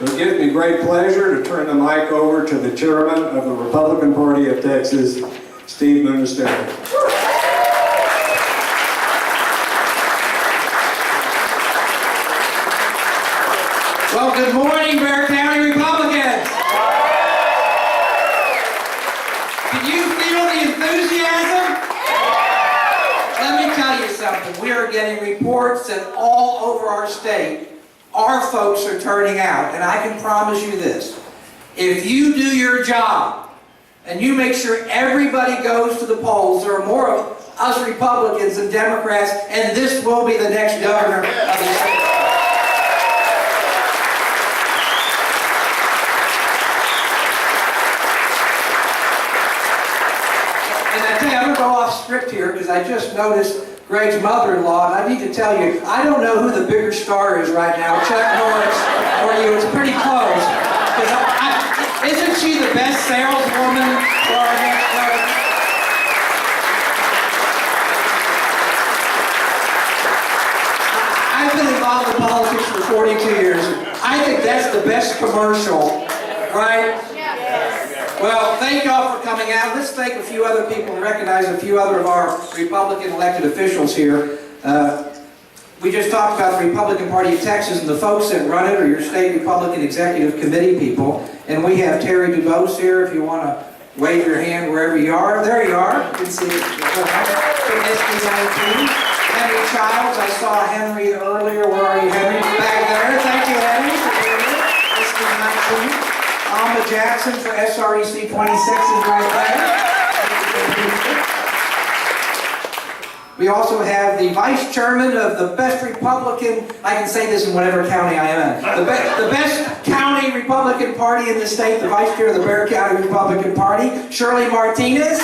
It gives me great pleasure to turn the mic over to the chairman of the Republican Party of Texas, Steve Munisteri. Well, good morning, Bexar County Republicans. Can you feel the enthusiasm? Let me tell you something. We are getting reports that all over our state, our folks are turning out. And I can promise you this. If you do your job and you make sure everybody goes to the polls, there are more of us Republicans than Democrats, and this will be the next governor of the state. I'm going to go off script here because I just noticed Greg's mother-in-law, and I need to tell you, I don't know who the bigger star is right now, Chuck Norris or you. It's pretty close. Isn't she the best saleswoman for our next president? I've been involved in politics for 42 years. I think that's the best commercial, right? Well, thank y'all for coming out. Let's thank a few other people and recognize a few other of our Republican elected officials here. We just talked about the Republican Party of Texas, and the folks that run it are your state Republican Executive Committee people. And we have Terry DuBose here if you want to wave your hand wherever you are. There you are. You can see it. From SB19. Henry Childs. I saw Henry earlier. Where are you, Henry? Back there. Thank you, Henry, for being here. SB19. Alma Jackson for SREC 26 is right there. We also have the vice chairman of the best Republican, I can say this in whatever county I am in, the best county Republican Party in the state, the vice chair of the Bexar County Republican Party, Shirley Martinez.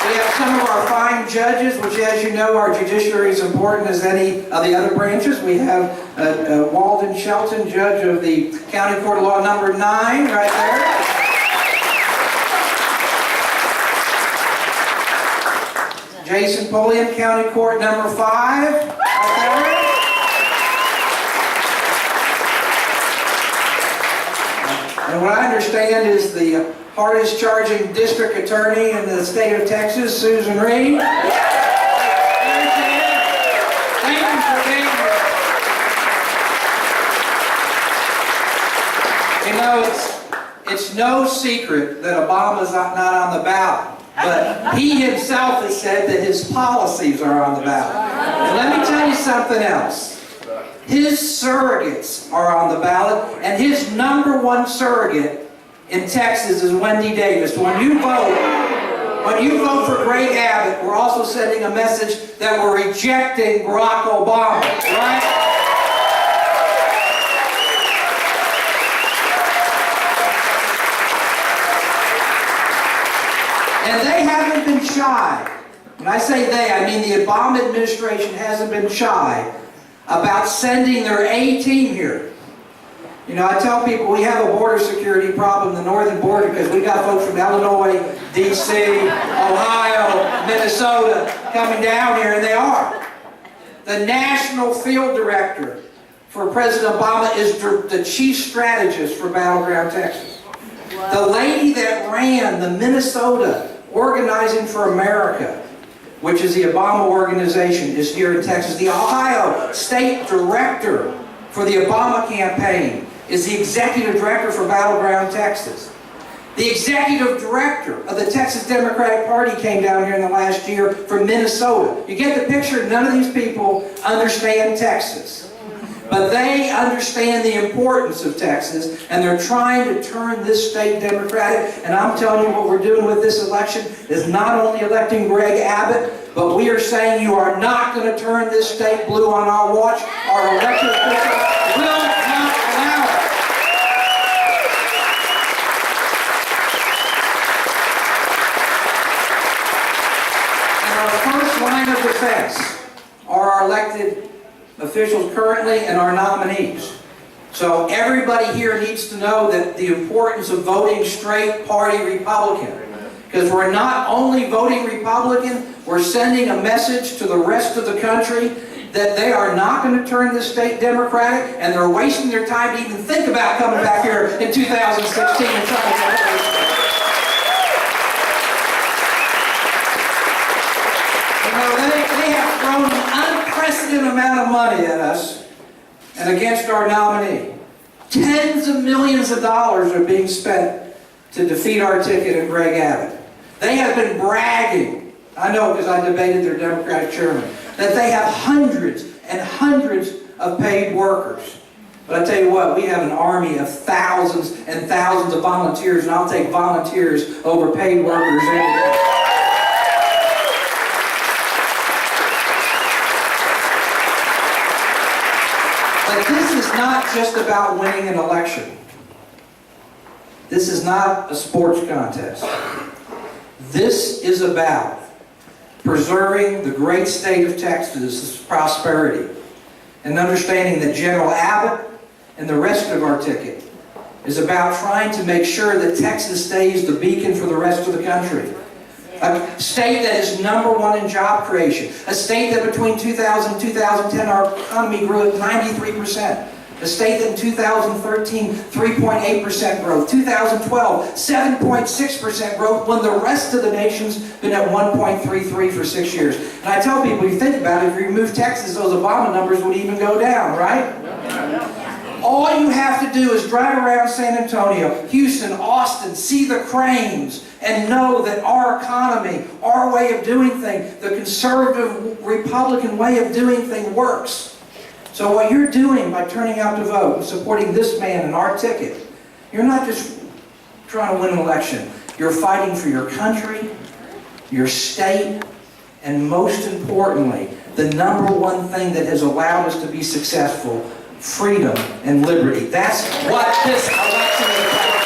We have some of our fine judges, which, as you know, our judiciary is important as any of the other branches. We have Walden Shelton, judge of the County Court of Law number 9, right there. Jason Pulliam, County Court number 5, right there. And what I understand is the hardest charging district attorney in the state of Texas, Susan Reed. Thank you for being here. You know, it's no secret that Obama's not on the ballot. But he himself has said that his policies are on the ballot. And let me tell you something else. His surrogates are on the ballot, and his number one surrogate in Texas is Wendy Davis. When you vote for Greg Abbott, we're also sending a message that we're rejecting Barack Obama, right? And they haven't been shy. When I say they, I mean the Obama administration hasn't been shy about sending their A-team here. You know, I tell people we have a border security problem, the northern border, because we got folks from Illinois, D.C., Ohio, Minnesota coming down here, and they are. The national field director for President Obama is the chief strategist for Battleground Texas. The lady that ran the Minnesota Organizing for America, which is the Obama organization, is here in Texas. The Ohio State Director for the Obama campaign is the Executive Director for Battleground Texas. The Executive Director of the Texas Democratic Party came down here in the last year from Minnesota. You get the picture? None of these people understand Texas. But they understand the importance of Texas, and they're trying to turn this state Democratic. And I'm telling you, what we're doing with this election is not only electing Greg Abbott, but we are saying you are not going to turn this state blue on our watch. Our elected officials will not allow it. And our first line of defense are our elected officials currently and our nominees. So everybody here needs to know that the importance of voting straight party Republican. Because we're not only voting Republican, We're sending a message to the rest of the country that they are not going to turn this state Democratic, and they're wasting their time to even think about coming back here in 2016 and trying to get it. They have thrown an unprecedented amount of money at us and against our nominee. Tens of millions of dollars are being spent to defeat our ticket and Greg Abbott. They have been bragging, I know because I debated their Democratic chairman, that they have hundreds and hundreds of paid workers. But I tell you what, we have an army of thousands and thousands of volunteers, and I'll take volunteers over paid workers any day. But this is not just about winning an election. This is not a sports contest. This is about preserving the great state of Texas' prosperity and understanding that General Abbott and the rest of our ticket is about trying to make sure that Texas stays the beacon for the rest of the country. A state that is #1 in job creation. A state that between 2000 and 2010 our economy grew at 93%. A state that in 2013, 3.8% growth. 2012, 7.6% growth, when the rest of the nation's been at 1.33 for 6 years. And I tell people, you think about it, if you remove Texas, those Obama numbers would even go down, right? All you have to do is drive around San Antonio, Houston, Austin, see the cranes, and know that our economy, our way of doing things, the conservative Republican way of doing things works. So what you're doing by turning out to vote and supporting this man and our ticket, you're not just trying to win an election. You're fighting for your country, your state, and most importantly, the #1 thing that has allowed us to be successful, freedom and liberty. That's what this election is about.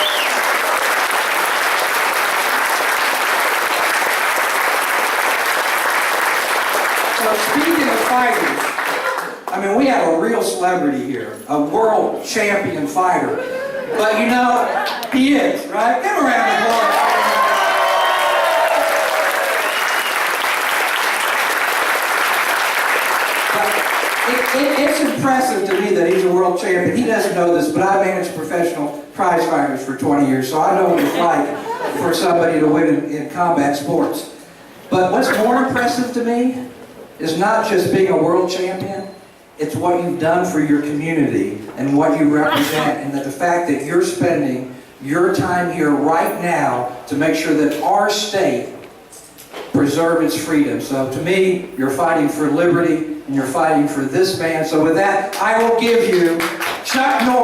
So speaking of fighters, I mean, we have a real celebrity here, a world champion fighter. But you know, he is, right? Give him a round of applause. It's impressive to me that he's a world champion. He doesn't know this, but I managed professional prize fighters for 20 years, so I know what it's like for somebody to win in combat sports. But what's more impressive to me is not just being a world champion, it's what you've done for your community and what you represent, and that the fact that you're spending your time here right now to make sure that our state preserve its freedom. So to me, you're fighting for liberty and you're fighting for this man. So with that, I will give you Chuck Norris.